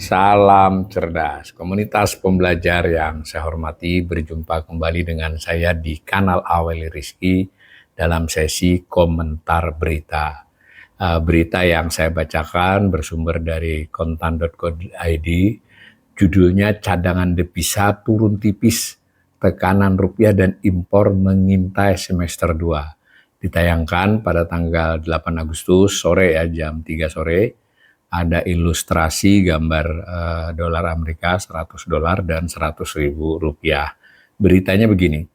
Salam cerdas, komunitas pembelajar yang saya hormati, berjumpa kembali dengan saya di kanal Aweli Rizky dalam sesi komentar berita. Berita yang saya bacakan bersumber dari kontan.co.id, judulnya cadangan devisa turun tipis, tekanan rupiah dan impor mengintai semester 2. Ditayangkan pada tanggal 8 Agustus sore ya, jam 3 sore. Ada ilustrasi gambar dolar Amerika $100 dan Rp100.000. Beritanya begini,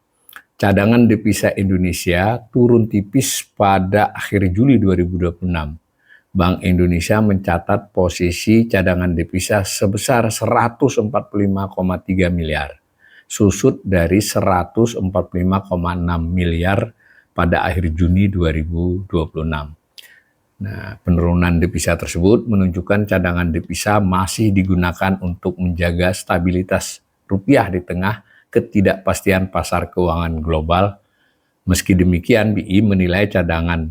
cadangan devisa Indonesia turun tipis pada akhir Juli 2026. Bank Indonesia mencatat posisi cadangan devisa sebesar 145,3 miliar, susut dari 145,6 miliar pada akhir Juni 2026. Nah, penurunan devisa tersebut menunjukkan cadangan devisa masih digunakan untuk menjaga stabilitas rupiah di tengah ketidakpastian pasar keuangan global. Meski demikian, BI menilai cadangan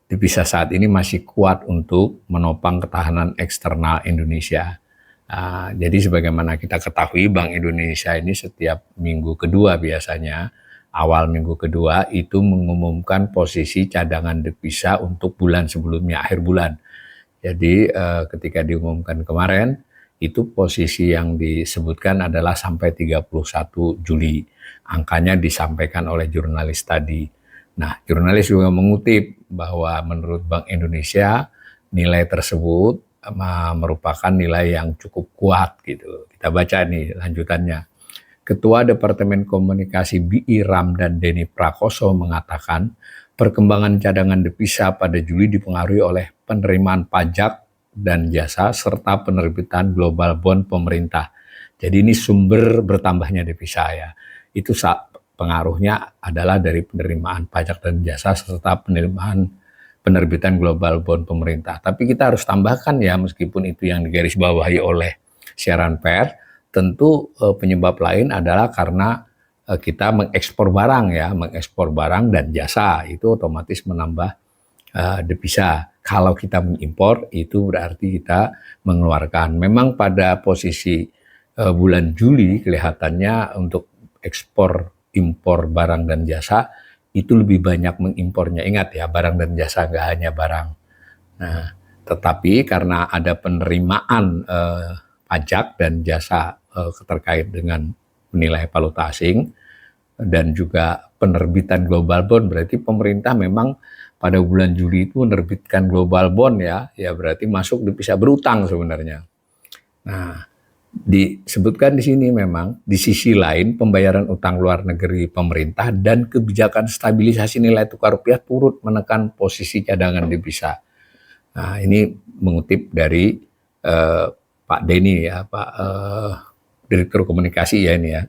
devisa saat ini masih kuat untuk menopang ketahanan eksternal Indonesia. Jadi sebagaimana kita ketahui, Bank Indonesia ini setiap minggu kedua biasanya, awal minggu kedua itu mengumumkan posisi cadangan devisa untuk bulan sebelumnya, akhir bulan. Jadi ketika diumumkan kemarin, itu posisi yang disebutkan adalah sampai 31 Juli. Angkanya disampaikan oleh jurnalis tadi. Nah, jurnalis juga mengutip bahwa menurut Bank Indonesia, nilai tersebut merupakan nilai yang cukup kuat gitu. Kita baca nih lanjutannya. Ketua Departemen Komunikasi BI Ramdan Denny Prakoso mengatakan perkembangan cadangan devisa pada Juli dipengaruhi oleh penerimaan pajak dan jasa serta penerbitan global bond pemerintah. Jadi ini sumber bertambahnya devisa ya. Itu pengaruhnya adalah dari penerimaan pajak dan jasa serta penerbitan global bond pemerintah. Tapi kita harus tambahkan ya, meskipun itu yang digarisbawahi oleh siaran pers, tentu penyebab lain adalah karena kita mengekspor barang dan jasa, itu otomatis menambah devisa. Kalau kita mengimpor itu berarti kita mengeluarkan. Memang pada posisi bulan Juli kelihatannya untuk ekspor impor barang dan jasa itu lebih banyak mengimpornya. Ingat ya, barang dan jasa, nggak hanya barang. Nah, tetapi karena ada penerimaan pajak dan jasa terkait dengan nilai valuta asing dan juga penerbitan global bond, berarti pemerintah memang pada bulan Juli itu menerbitkan global bond ya berarti masuk bisa berutang sebenarnya. Nah, disebutkan di sini memang di sisi lain pembayaran utang luar negeri pemerintah dan kebijakan stabilisasi nilai tukar rupiah turut menekan posisi cadangan devisa. Nah, ini mengutip dari Pak Denny ya, Pak Direktur Komunikasi ya ini ya,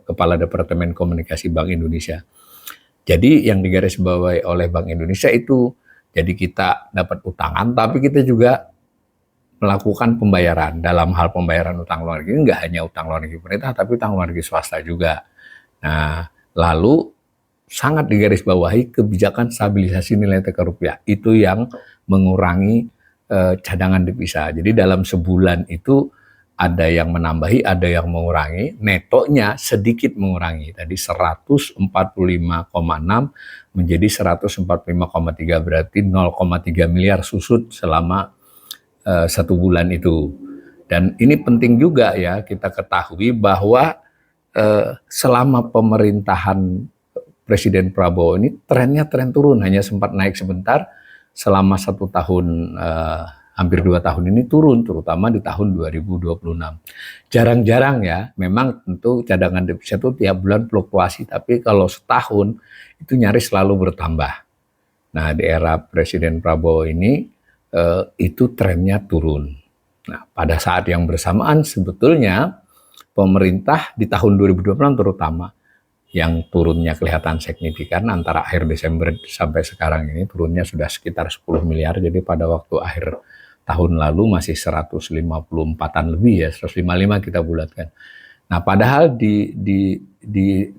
Kepala Departemen Komunikasi Bank Indonesia. Jadi yang digarisbawahi oleh Bank Indonesia itu, jadi kita dapat utangan, tapi kita juga melakukan pembayaran. Dalam hal pembayaran utang luar negeri, nggak hanya utang luar negeri pemerintah, tapi utang luar negeri swasta juga. Nah, lalu sangat digarisbawahi kebijakan stabilisasi nilai tukar rupiah. Itu yang mengurangi cadangan devisa. Jadi dalam sebulan itu ada yang menambahi, ada yang mengurangi, netonya sedikit mengurangi. Tadi 145,6 menjadi 145,3, berarti 0,3 miliar susut selama satu bulan itu. Dan ini penting juga ya kita ketahui bahwa selama pemerintahan Presiden Prabowo ini trennya tren turun, hanya sempat naik sebentar selama 1 tahun, hampir 2 tahun ini turun, terutama di tahun 2026. Jarang-jarang ya, memang tentu cadangan devisa itu tiap bulan fluktuasi, tapi kalau setahun itu nyaris selalu bertambah. Nah, di era Presiden Prabowo ini itu trennya turun. Nah, pada saat yang bersamaan sebetulnya pemerintah di tahun 2026 terutama yang turunnya kelihatan signifikan antara akhir Desember sampai sekarang ini turunnya sudah sekitar 10 miliar. Jadi pada waktu akhir tahun lalu masih 154-an lebih ya, 155 kita bulatkan. Nah, padahal di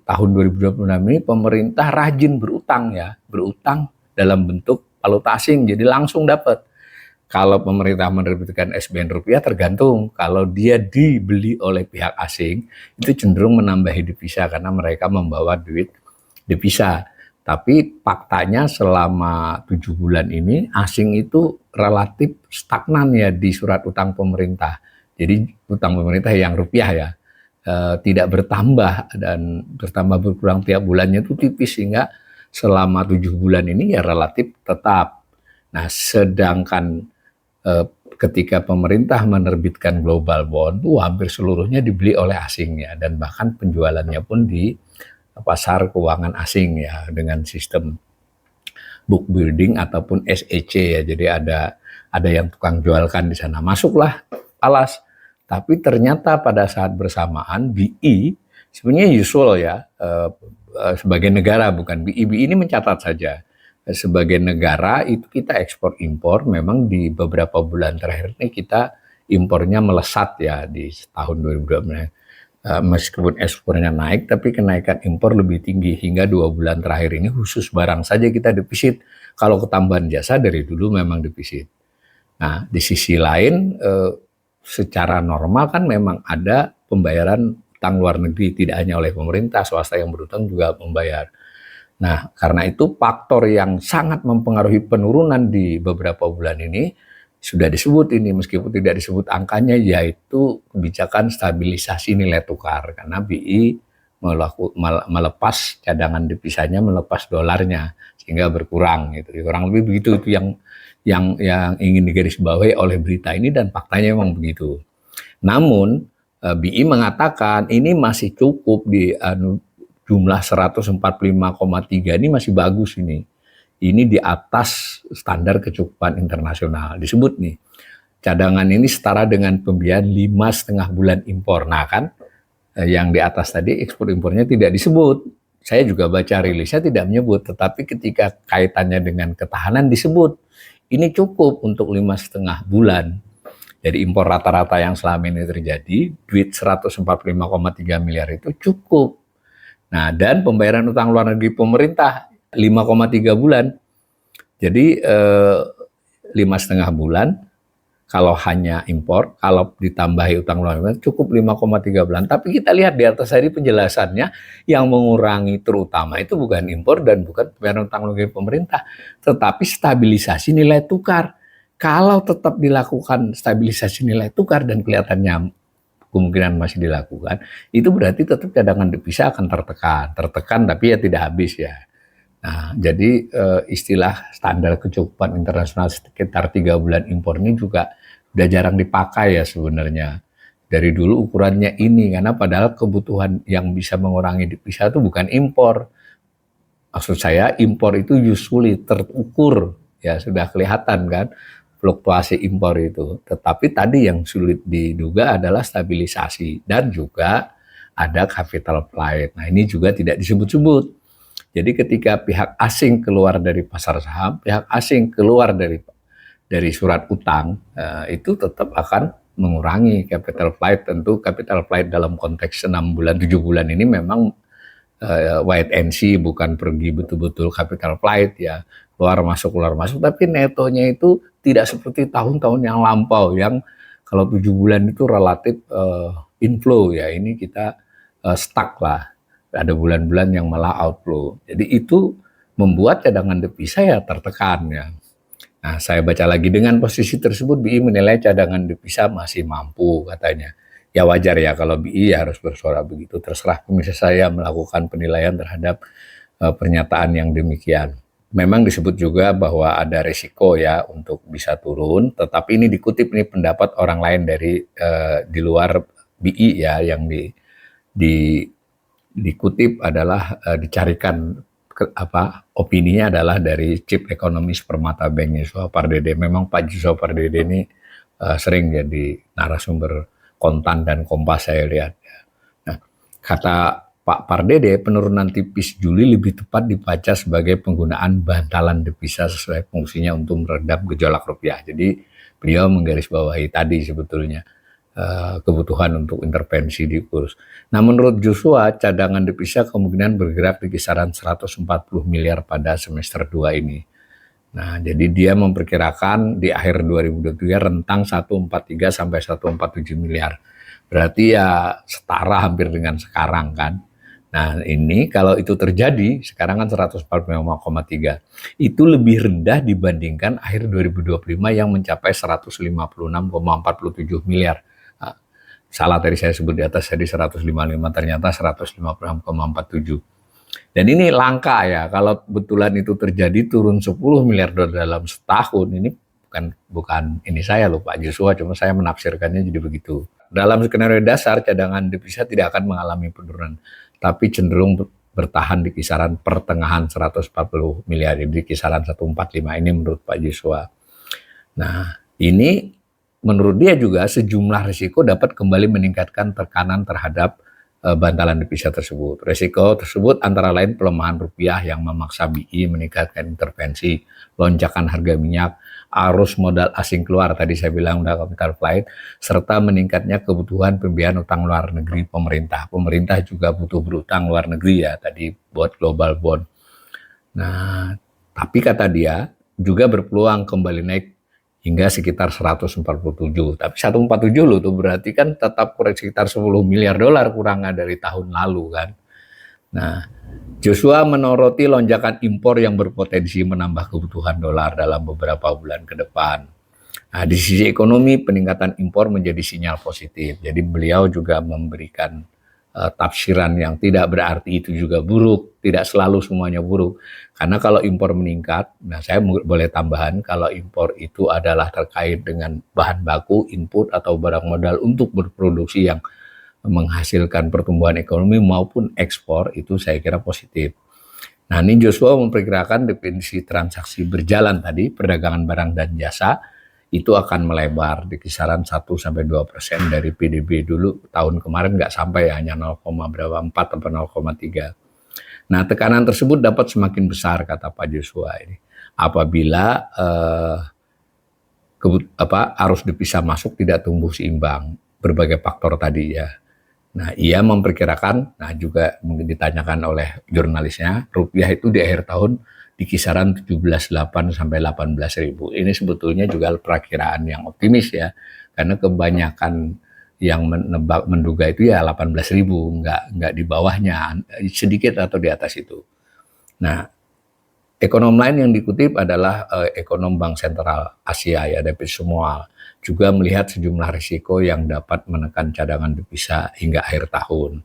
tahun 2026 ini pemerintah rajin berutang ya, berutang dalam bentuk valuta asing, jadi langsung dapat. Kalau pemerintah menerbitkan SBN rupiah tergantung. Kalau dia dibeli oleh pihak asing, itu cenderung menambahi devisa karena mereka membawa duit devisa. Tapi faktanya selama 7 bulan ini asing itu relatif stagnan ya di surat utang pemerintah. Jadi utang pemerintah yang rupiah ya, tidak bertambah dan bertambah berkurang tiap bulannya itu tipis, sehingga selama 7 bulan ini ya relatif tetap. Nah, sedangkan ketika pemerintah menerbitkan global bond itu hampir seluruhnya dibeli oleh asing ya, dan bahkan penjualannya pun di pasar keuangan asing ya, dengan sistem book building ataupun SEC ya. Jadi ada yang tukang jualkan di sana. Masuklah alas. Tapi ternyata pada saat bersamaan BI sebenarnya usual ya, sebagai negara, bukan BI ini mencatat saja. Sebagai negara itu kita ekspor impor, memang di beberapa bulan terakhir ini kita impornya melesat ya di tahun 2020. Meskipun ekspornya naik, tapi kenaikan impor lebih tinggi hingga 2 bulan terakhir ini khusus barang saja kita defisit. Kalau ketambahan jasa dari dulu memang defisit. Nah, di sisi lain secara normal kan memang ada pembayaran utang luar negeri, tidak hanya oleh pemerintah, swasta yang berutang juga membayar. Nah, karena itu faktor yang sangat mempengaruhi penurunan di beberapa bulan ini sudah disebut ini, meskipun tidak disebut angkanya, yaitu kebijakan stabilisasi nilai tukar. Karena BI melepas cadangan devisanya, melepas dolarnya, sehingga berkurang gitu. Kurang lebih begitu itu yang ingin digarisbawahi oleh berita ini, dan faktanya memang begitu. Namun BI mengatakan ini masih cukup di jumlah 145,3 ini masih bagus ini. Ini di atas standar kecukupan internasional. Disebut nih, cadangan ini setara dengan pembiayaan 5,5 bulan impor. Nah kan, yang di atas tadi ekspor impornya tidak disebut. Saya juga baca rilisnya tidak menyebut, tetapi ketika kaitannya dengan ketahanan disebut. Ini cukup untuk 5,5 bulan. Jadi impor rata-rata yang selama ini terjadi, duit 145,3 miliar itu cukup. Nah, dan pembayaran utang luar negeri pemerintah 5,3 bulan. Jadi 5,5 bulan kalau hanya impor, kalau ditambahi utang luar negeri cukup 5,3 bulan. Tapi kita lihat di atas tadi penjelasannya, yang mengurangi terutama itu bukan impor dan bukan pembayaran utang luar negeri pemerintah, tetapi stabilisasi nilai tukar. Kalau tetap dilakukan stabilisasi nilai tukar dan kelihatannya kemungkinan masih dilakukan, itu berarti tetap cadangan devisa akan tertekan tapi ya tidak habis ya. Nah, jadi istilah standar kecukupan internasional sekitar 3 bulan impor ini juga udah jarang dipakai ya sebenarnya. Dari dulu ukurannya ini, karena padahal kebutuhan yang bisa mengurangi devisa itu bukan impor. Maksud saya impor itu usually terukur ya, sudah kelihatan kan fluktuasi impor itu. Tetapi tadi yang sulit diduga adalah stabilisasi dan juga ada capital flight. Nah, ini juga tidak disebut-sebut. Jadi ketika pihak asing keluar dari pasar saham, pihak asing keluar dari surat utang, itu tetap akan mengurangi capital flight. Tentu capital flight dalam konteks 6 bulan, 7 bulan ini memang wait and see, bukan pergi betul-betul capital flight ya, keluar masuk, tapi netonya itu tidak seperti tahun-tahun yang lampau yang kalau 7 bulan itu relatif inflow ya, ini kita stuck lah, ada bulan-bulan yang malah outflow. Jadi itu membuat cadangan devisa ya tertekan ya. Nah, saya baca lagi, dengan posisi tersebut BI menilai cadangan devisa masih mampu katanya. Ya wajar ya kalau BI harus bersuara begitu, terserah pemirsa saya melakukan penilaian terhadap pernyataan yang demikian. Memang disebut juga bahwa ada resiko ya untuk bisa turun, tetapi ini dikutip nih pendapat orang lain dari di luar BI ya, yang dikutip adalah dicarikan opininya adalah dari Chief Economist Permata Bank Yusuf Pardede. Memang Pak Yusuf Pardede ini sering jadi narasumber Kontan dan Kompas saya lihat. Nah, kata Pak Pardede, penurunan tipis Juli lebih tepat dibaca sebagai penggunaan bantalan devisa sesuai fungsinya untuk meredam gejolak rupiah. Jadi beliau menggarisbawahi tadi sebetulnya kebutuhan untuk intervensi di kurs. Nah, menurut Joshua, cadangan devisa kemungkinan bergerak di kisaran 140 miliar pada semester 2 ini. Nah, jadi dia memperkirakan di akhir 2023 rentang 143 sampai 147 miliar. Berarti ya setara hampir dengan sekarang kan. Nah, ini kalau itu terjadi, sekarang kan 145,3. Itu lebih rendah dibandingkan akhir 2025 yang mencapai 156,47 miliar. Nah, salah tadi saya sebut di atas tadi 155, ternyata 156,47. Dan ini langka ya, kalau kebetulan itu terjadi turun 10 miliar dolar dalam setahun, ini bukan ini saya loh Pak Joshua, cuma saya menafsirkannya jadi begitu. Dalam skenario dasar, cadangan devisa tidak akan mengalami penurunan, tapi cenderung bertahan di kisaran pertengahan 140 miliar, di kisaran 145, ini menurut Pak Joshua. Nah, ini menurut dia juga sejumlah risiko dapat kembali meningkatkan tekanan terhadap bantalan devisa tersebut. Risiko tersebut antara lain pelemahan rupiah yang memaksa BI meningkatkan intervensi, lonjakan harga minyak, arus modal asing keluar, tadi saya bilang udah capital flight, serta meningkatnya kebutuhan pembiayaan utang luar negeri pemerintah. Pemerintah juga butuh berutang luar negeri ya, tadi buat global bond. Nah, tapi kata dia juga berpeluang kembali naik hingga sekitar 147. Tapi 147 loh, tuh berarti kan tetap kurang sekitar 10 miliar dolar kurangnya dari tahun lalu kan. Nah, Joshua menyoroti lonjakan impor yang berpotensi menambah kebutuhan dolar dalam beberapa bulan ke depan. Nah, di sisi ekonomi, peningkatan impor menjadi sinyal positif. Jadi beliau juga memberikan tafsiran yang tidak berarti itu juga buruk, tidak selalu semuanya buruk. Karena kalau impor meningkat, nah saya boleh tambahan, kalau impor itu adalah terkait dengan bahan baku, input atau barang modal untuk berproduksi yang menghasilkan pertumbuhan ekonomi maupun ekspor, itu saya kira positif. Nah, ini Joshua memperkirakan definisi transaksi berjalan tadi, perdagangan barang dan jasa, itu akan melebar di kisaran 1-2% dari PDB dulu. Tahun kemarin nggak sampai ya, hanya 0,4 atau 0,3. Nah, tekanan tersebut dapat semakin besar, kata Pak Joshua ini, apabila arus devisa masuk tidak tumbuh seimbang, berbagai faktor tadi ya. Nah, ia memperkirakan, nah juga mungkin ditanyakan oleh jurnalisnya, rupiah itu di akhir tahun di kisaran 17.800 sampai 18.000. Ini sebetulnya juga perakiraan yang optimis ya, karena kebanyakan yang menduga itu ya 18.000, nggak di bawahnya, sedikit atau di atas itu. Nah, ekonom lain yang dikutip adalah ekonom Bank Sentral Asia ya, David Sumual, juga melihat sejumlah risiko yang dapat menekan cadangan devisa hingga akhir tahun.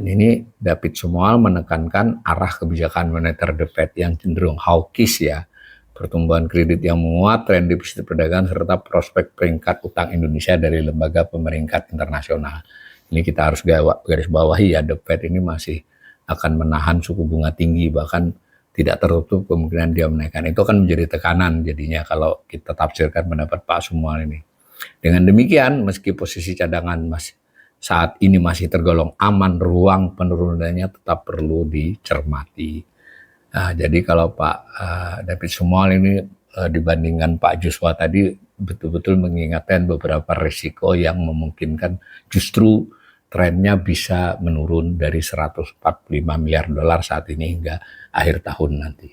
Ini David Sumual menekankan arah kebijakan moneter The Fed yang cenderung hawkish ya, pertumbuhan kredit yang menguat, tren defisit perdagangan, serta prospek peringkat utang Indonesia dari lembaga pemeringkat internasional. Ini kita harus garis bawahi ya, The Fed ini masih akan menahan suku bunga tinggi, bahkan tidak tertutup kemungkinan dia menaikkan. Itu akan menjadi tekanan jadinya kalau kita tafsirkan pendapat Pak Sumual ini. Dengan demikian, meski posisi cadangan saat ini masih tergolong aman, ruang penurunannya tetap perlu dicermati. Nah, jadi kalau Pak David Sumual ini dibandingkan Pak Joshua tadi betul-betul mengingatkan beberapa risiko yang memungkinkan justru trennya bisa menurun dari 145 miliar dolar saat ini hingga akhir tahun nanti.